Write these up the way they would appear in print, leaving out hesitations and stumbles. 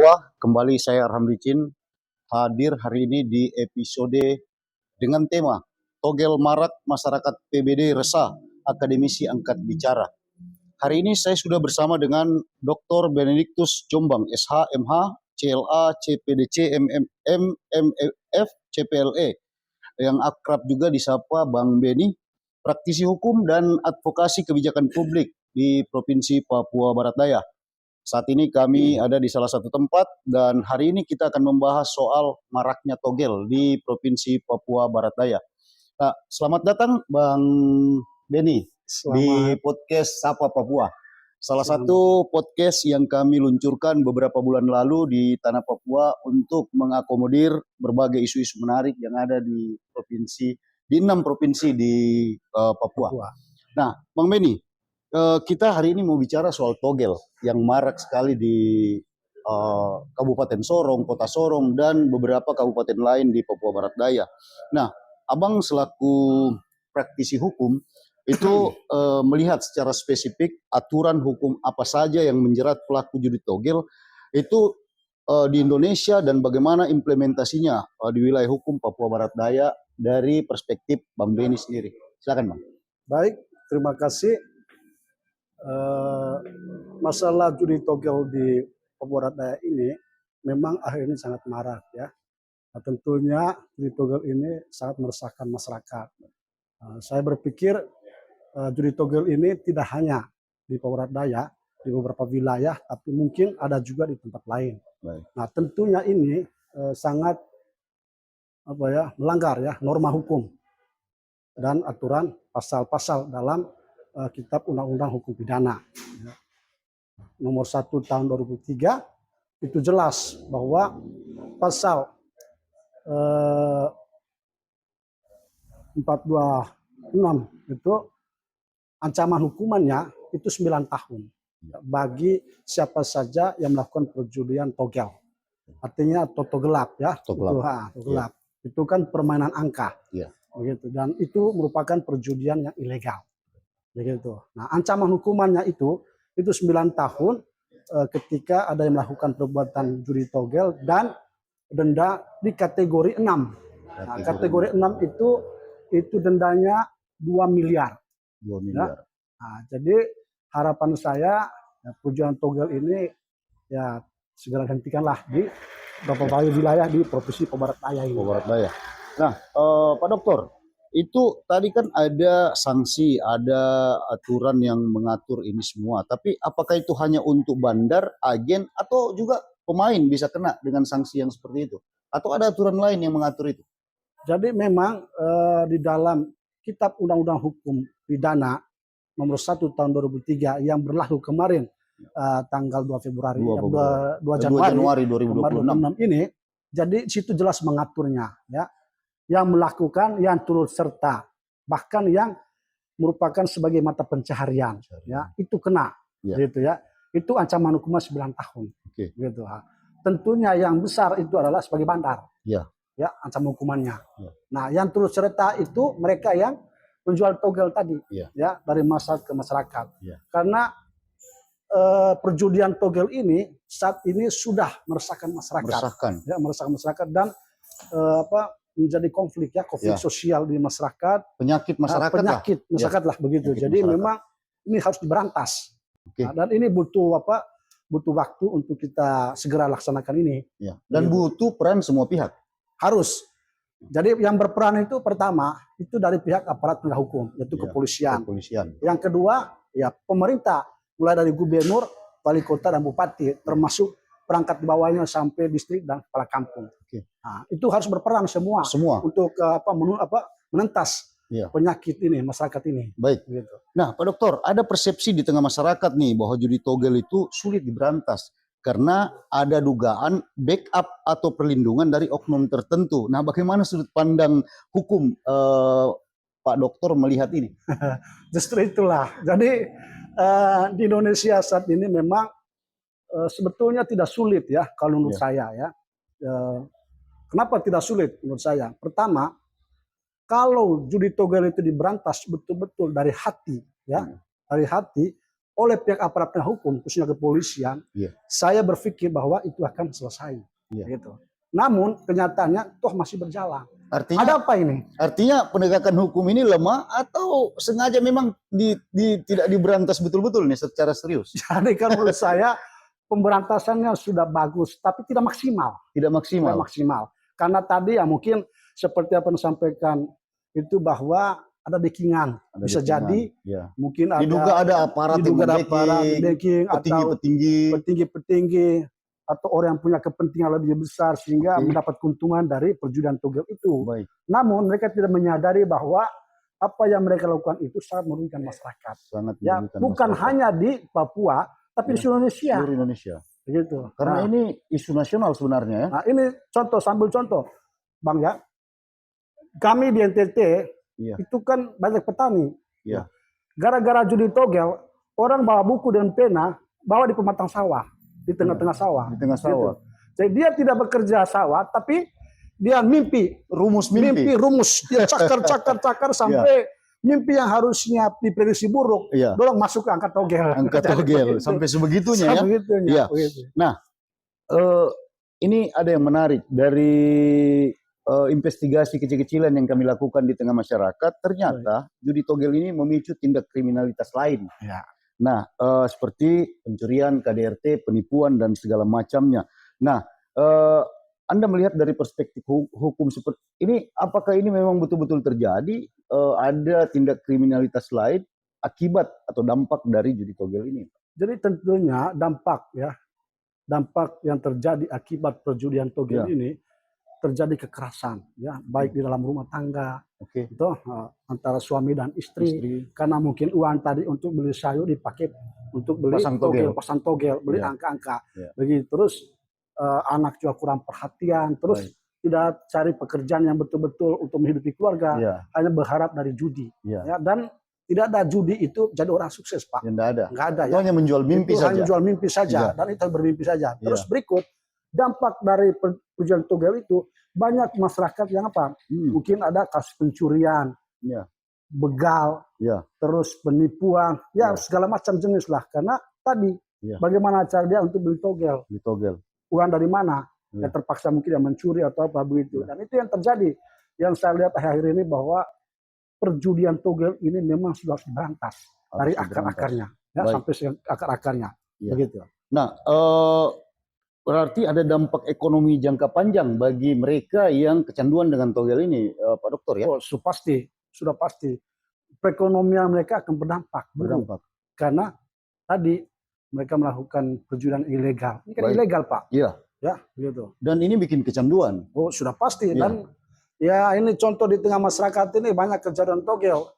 Papua, kembali saya Arham Ricin hadir hari ini di episode dengan tema Togel Marak Masyarakat PBD Resah, Akademisi Angkat Bicara. Hari ini saya sudah bersama dengan Dr. Benedictus Jombang, SH, MH, CLA, CPDC, MMF, CPLE, yang akrab juga disapa Bang Beni, praktisi hukum dan advokasi kebijakan publik di Provinsi Papua Barat Daya. Saat ini kami ada di salah satu tempat dan hari ini kita akan membahas soal maraknya togel di Provinsi Papua Barat Daya. Nah, selamat datang Bang Beni di podcast Sapa Papua. Salah satu podcast yang kami luncurkan beberapa bulan lalu di Tanah Papua untuk mengakomodir berbagai isu-isu menarik yang ada di 6 provinsi di Papua. Nah, Bang Beni, kita hari ini mau bicara soal togel yang marak sekali di Kabupaten Sorong, Kota Sorong, dan beberapa kabupaten lain di Papua Barat Daya. Nah, Abang selaku praktisi hukum itu melihat secara spesifik aturan hukum apa saja yang menjerat pelaku judi togel itu di Indonesia dan bagaimana implementasinya di wilayah hukum Papua Barat Daya dari perspektif Bang Beni sendiri. Silakan Bang. Baik, terima kasih. Masalah judi togel di Papua Barat Daya ini memang akhir ini sangat marak ya. Nah, tentunya judi togel ini sangat meresahkan masyarakat. Saya berpikir judi togel ini tidak hanya di Papua Barat Daya, di beberapa wilayah, tapi mungkin ada juga di tempat lain. Baik. Nah, tentunya ini sangat melanggar ya norma hukum dan aturan pasal-pasal dalam Kitab Undang-Undang Hukum Pidana nomor 1 tahun 2003 itu jelas bahwa pasal 426 itu ancaman hukumannya itu 9 tahun bagi siapa saja yang melakukan perjudian togel. Artinya toto gelap ya. Gelap. Itu kan permainan angka. Begitu, dan itu merupakan perjudian yang ilegal. Begitu. Nah, ancaman hukumannya itu 9 tahun ketika ada yang melakukan perbuatan judi togel dan denda di kategori 6. Nah, kategori 6 itu dendanya 2 miliar. 2 miliar. Ya. Nah, jadi harapan saya perjudian togel ini ya segera hentikanlah di beberapa wilayah di Provinsi Papua Barat Daya ini. Papua Barat Daya. Nah, Pak Dokter, itu tadi kan ada sanksi, ada aturan yang mengatur ini semua. Tapi apakah itu hanya untuk bandar, agen, atau juga pemain bisa kena dengan sanksi yang seperti itu? Atau ada aturan lain yang mengatur itu? Jadi memang di dalam Kitab Undang-Undang Hukum Pidana nomor 1 tahun 2003 yang berlaku kemarin tanggal 2 Februari, 2 Januari 2026 ini, jadi situ jelas mengaturnya ya. Yang melakukan, yang turut serta, bahkan yang merupakan sebagai mata pencaharian, ya itu kena, gitu ya. Itu ancaman hukuman 9 tahun, gitu. Tentunya yang besar itu adalah sebagai bandar, ya ancaman hukumannya. Nah, yang turut serta itu mereka yang menjual togel tadi, ya dari masyarakat ke masyarakat, karena perjudian togel ini saat ini sudah meresahkan masyarakat, meresahkan masyarakat dan menjadi konflik sosial di masyarakat, penyakit masyarakat lah begitu. Jadi memang ini harus diberantas. Nah, dan ini butuh waktu untuk kita segera laksanakan ini. Dan butuh peran semua pihak. Harus. Jadi yang berperan itu pertama itu dari pihak aparat penegak hukum, yaitu kepolisian. Yang kedua ya pemerintah, mulai dari gubernur, wali kota dan bupati, termasuk perangkat di bawahnya sampai distrik dan kepala kampung. Nah, itu harus berperan semua. Untuk menentas penyakit ini, masyarakat ini. Baik. Gitu. Nah, Pak Dokter, ada persepsi di tengah masyarakat nih bahwa judi togel itu sulit diberantas karena ada dugaan backup atau perlindungan dari oknum tertentu. Nah, bagaimana sudut pandang hukum Pak Dokter melihat ini? Justru itulah. Jadi di Indonesia saat ini memang sebetulnya tidak sulit ya kalau menurut saya ya. Kenapa tidak sulit menurut saya? Pertama, kalau judi togel itu diberantas betul-betul dari hati ya, dari hati, oleh pihak aparat penegak hukum, khususnya kepolisian, saya berpikir bahwa itu akan selesai. Gitu. Namun kenyataannya toh masih berjalan. Artinya, ada apa ini? Artinya penegakan hukum ini lemah atau sengaja memang tidak diberantas betul-betul nih secara serius? Jadi kan menurut saya pemberantasannya sudah bagus, tapi tidak maksimal. Tidak maksimal. Tidak maksimal. Karena tadi ya mungkin seperti apa yang disampaikan itu bahwa ada backingan, bisa jadi mungkin diduga ada aparat backing atau petinggi-petinggi atau orang yang punya kepentingan lebih besar sehingga mendapat keuntungan dari perjudian togel itu. Namun mereka tidak menyadari bahwa apa yang mereka lakukan itu sangat merugikan masyarakat. Bukan hanya di Papua, tapi di seluruh Indonesia. Seluruh Indonesia. Begitu. Karena ini isu nasional sebenarnya ya. Nah, ini sambil contoh, Bang ya. Kami di NTT itu kan banyak petani. Gara-gara judi togel, orang bawa buku dan pena, bawa di pematang sawah. Di tengah-tengah sawah. Di tengah sawah. Gitu. Jadi dia tidak bekerja sawah, tapi dia mimpi. Rumus. Dia cakar sampai mimpi yang harusnya diprediksi buruk, dorong masuk ke angka togel. Sampai sebegitunya ya. Nah, ini ada yang menarik dari investigasi kecil-kecilan yang kami lakukan di tengah masyarakat. Ternyata judi togel ini memicu tindak kriminalitas lain. Nah, seperti pencurian, KDRT, penipuan dan segala macamnya. Nah, Anda melihat dari perspektif hukum seperti ini, apakah ini memang betul-betul terjadi? Ada tindak kriminalitas lain akibat atau dampak dari judi togel ini? Jadi tentunya dampak yang terjadi akibat perjudian togel ini terjadi kekerasan, baik di dalam rumah tangga, itu antara suami dan istri, karena mungkin uang tadi untuk beli sayur dipakai untuk beli pasang togel, beli angka-angka, begitu. Terus anak juga kurang perhatian, terus tidak cari pekerjaan yang betul-betul untuk menghidupi keluarga, hanya berharap dari judi, dan tidak ada judi itu jadi orang sukses, Pak. Nggak ada. Itu hanya menjual mimpi saja. Hanya jual mimpi saja, dan itu bermimpi saja. Terus berikut dampak dari perjudian togel itu banyak masyarakat yang apa? Mungkin ada kasus pencurian, begal, terus penipuan, segala macam jenis lah. Karena tadi bagaimana cara dia untuk beli togel? Uang dari mana? Ya terpaksa mungkin yang mencuri atau apa begitu. Dan itu yang terjadi. Yang saya lihat akhir-akhir ini bahwa perjudian togel ini memang sudah harus diberantas dari akar-akarnya, sampai akar-akarnya, begitu. Nah, berarti ada dampak ekonomi jangka panjang bagi mereka yang kecanduan dengan togel ini, Pak Dokter ya? Oh, sudah pasti. Perekonomian mereka akan berdampak. Karena tadi mereka melakukan perjudian ilegal. Ini kan ilegal, Pak. Iya. Ya, gitu. Dan ini bikin kecanduan. Oh, sudah pasti. Dan ya ini contoh di tengah masyarakat ini banyak kecanduan togel.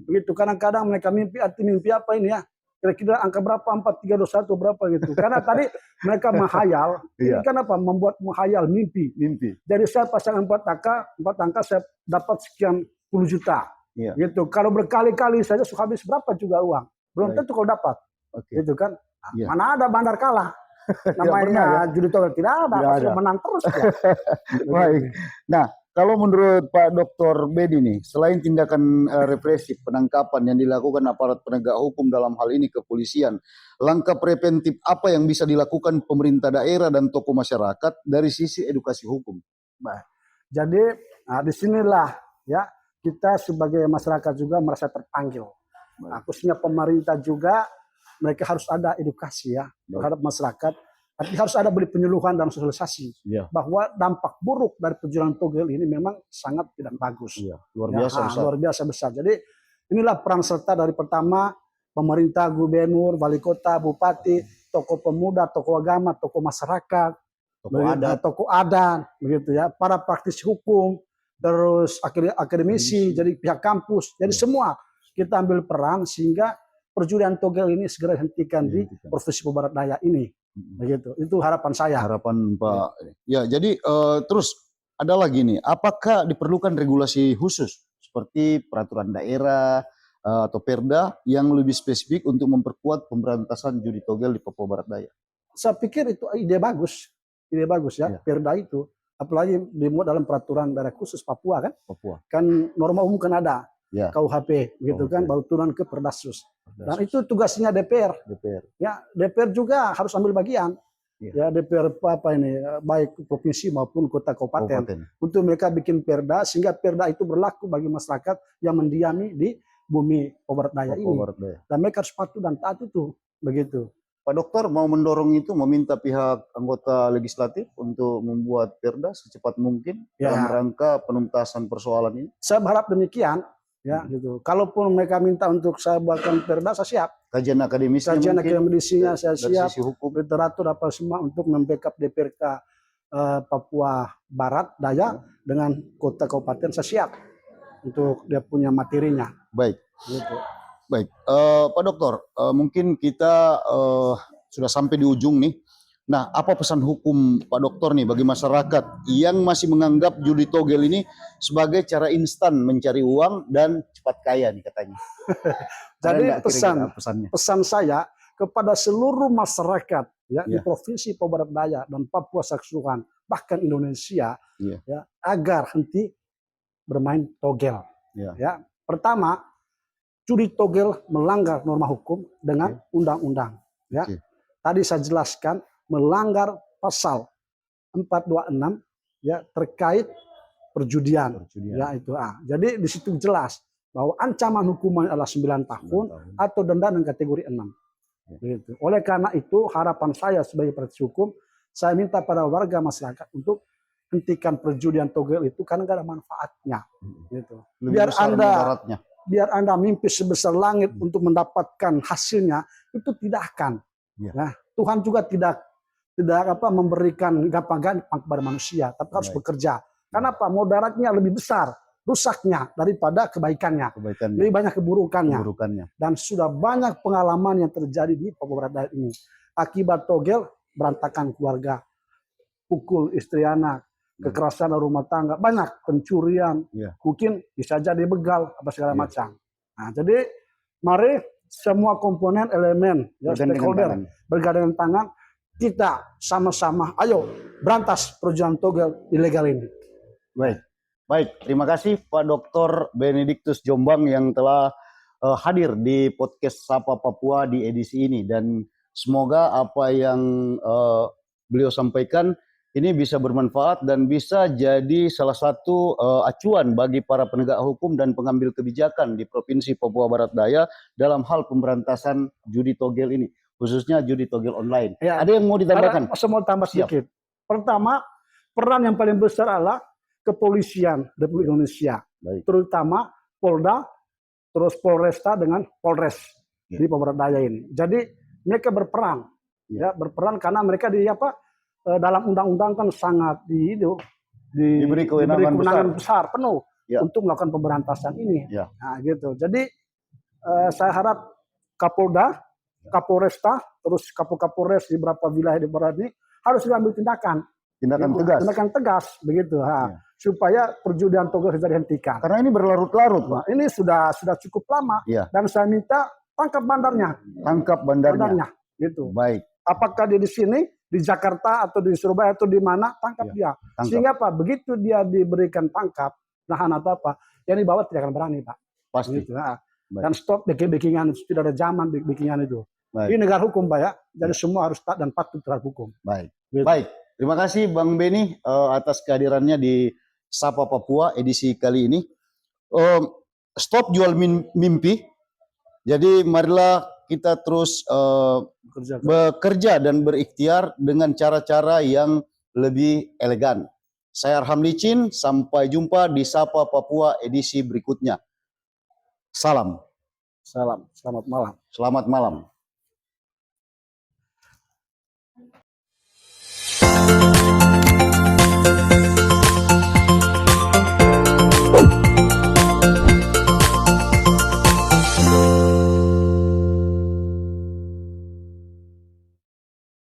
Begitu. Kadang-kadang mereka mimpi apa ini ya? Kira-kira angka berapa, 4321 berapa gitu. Karena tadi mereka menghayal, ini kan apa? Membuat menghayal mimpi. Jadi saya pasang 4 angka saya dapat sekian puluh juta. Gitu. Kalau berkali-kali saja suka habis berapa juga uang. Belum tentu kalau dapat. Gitu kan. Mana ada bandar kalah. Namanya judi togel tidak ada, pasti menang terus. Baik. Nah, kalau menurut Pak Dr. Bedi nih, selain tindakan represif, penangkapan yang dilakukan aparat penegak hukum dalam hal ini kepolisian, langkah preventif apa yang bisa dilakukan pemerintah daerah dan tokoh masyarakat dari sisi edukasi hukum? Baik. Jadi disinilah ya kita sebagai masyarakat juga merasa terpanggil. Khususnya pemerintah juga mereka harus ada edukasi ya terhadap masyarakat. Tapi harus ada beli penyuluhan dan sosialisasi bahwa dampak buruk dari perjudian togel ini memang sangat tidak bagus. Luar biasa besar. Jadi inilah peran serta dari pertama pemerintah, gubernur, wali kota, bupati, tokoh pemuda, tokoh agama, tokoh masyarakat, tokoh adat, begitu ya, para praktisi hukum, terus akademisi, jadi pihak kampus, jadi semua kita ambil peran sehingga perjudian togel ini segera dihentikan di Provinsi Papua Barat Daya ini. Begitu. Itu harapan saya. Harapan Pak. Ya, jadi terus ada lagi nih, apakah diperlukan regulasi khusus seperti peraturan daerah atau Perda yang lebih spesifik untuk memperkuat pemberantasan judi togel di Papua Barat Daya? Saya pikir itu ide bagus ya, Perda itu. Apalagi dimuat dalam peraturan daerah khusus Papua kan? Kan norma umum kan ada. Ya. KUHP, gitu kan, KUHP. baru turun ke Perdasus. Dan itu tugasnya DPR. Ya, DPR juga harus ambil bagian. Ya, DPR apa ini, baik provinsi maupun kota kabupaten, untuk mereka bikin perda sehingga perda itu berlaku bagi masyarakat yang mendiami di bumi Papua Barat Daya ini. Dan mereka harus patuh dan taat itu, begitu. Pak Dokter mau mendorong itu, meminta pihak anggota legislatif untuk membuat perda secepat mungkin dalam rangka penuntasan persoalan ini. Saya berharap demikian. Ya, gitu. Kalaupun mereka minta untuk saya buatkan perda, saya siap. Kajian akademisinya saya siap. Sisi hukum. Literatur apa semua untuk membackup DPRK Papua Barat Daya dengan kota kabupaten, saya siap untuk dia punya materinya. Baik. Gitu. Baik, Pak Dokter, mungkin kita sudah sampai di ujung nih. Nah, apa pesan hukum Pak Dokter nih bagi masyarakat yang masih menganggap judi togel ini sebagai cara instan mencari uang dan cepat kaya nih katanya? Jadi pesan saya kepada seluruh masyarakat ya di Provinsi Papua Barat Daya dan Papua keseluruhan, bahkan Indonesia, ya, agar henti bermain togel. Ya, pertama, judi togel melanggar norma hukum dengan undang-undang. Ya, tadi saya jelaskan melanggar pasal 426 ya terkait perjudian. Ya itu Jadi di situ jelas bahwa ancaman hukuman adalah 9 tahun atau denda dengan kategori 6. Gitu. Oleh karena itu harapan saya sebagai praktisi hukum, saya minta pada warga masyarakat untuk hentikan perjudian togel itu karena nggak ada manfaatnya. Gitu. Biar Anda mimpi sebesar langit untuk mendapatkan hasilnya, itu tidak akan. Nah, Tuhan juga tidak memberikan gampang-gampang kepada manusia, tapi harus bekerja. Karena apa? Mudaratnya lebih besar rusaknya daripada kebaikannya. Lebih banyak keburukannya. Dan sudah banyak pengalaman yang terjadi di Papua Barat Daya ini. Akibat togel, berantakan keluarga, pukul istri anak, kekerasan rumah tangga, banyak pencurian, mungkin bisa jadi begal, apa segala macam. Nah, jadi mari semua komponen elemen stakeholder bergandengan tangan, kita sama-sama ayo berantas perjudian togel ilegal ini. Baik, terima kasih Pak Dr. Benedictus Jombang yang telah hadir di podcast Sapa Papua di edisi ini, dan semoga apa yang beliau sampaikan ini bisa bermanfaat dan bisa jadi salah satu acuan bagi para penegak hukum dan pengambil kebijakan di Provinsi Papua Barat Daya dalam hal pemberantasan judi togel ini, khususnya judi togel online. Ada yang mau ditambahkan? Saya mau tambah sedikit. Pertama, peran yang paling besar adalah kepolisian Republik Indonesia, terutama Polda, terus Polresta dengan Polres di Papua Barat Daya ini. Jadi mereka berperan, berperan karena mereka dalam undang-undang kan sangat diberi kewenangan besar penuh untuk melakukan pemberantasan ini. Nah, gitu. Jadi saya harap Kapolda, Kapolresta, terus Kapolres di beberapa wilayah di barat ini harus diambil tindakan tegas begitu, supaya perjudian togel bisa dihentikan. Karena ini berlarut-larut, Pak. Ini sudah cukup lama, dan saya minta tangkap bandarnya. Gitu. Baik. Apakah dia di sini, di Jakarta atau di Surabaya atau di mana, tangkap dia. Sehingga Pak, begitu dia diberikan tangkap, nahan atau apa, yang di bawah tidak akan berani, Pak. Pasti. Gitu, dan stop backing-backingan itu, tidak ada zaman backingan itu. Ini negara hukum, Pak, ya. Jadi semua harus taat dan patuh terhadap hukum. Gitu. Baik. Terima kasih Bang Beni atas kehadirannya di Sapa Papua edisi kali ini. Stop jual mimpi. Jadi marilah kita terus bekerja dan berikhtiar dengan cara-cara yang lebih elegan. Saya Arham Licin, sampai jumpa di Sapa Papua edisi berikutnya. Salam. Selamat malam. Selamat malam.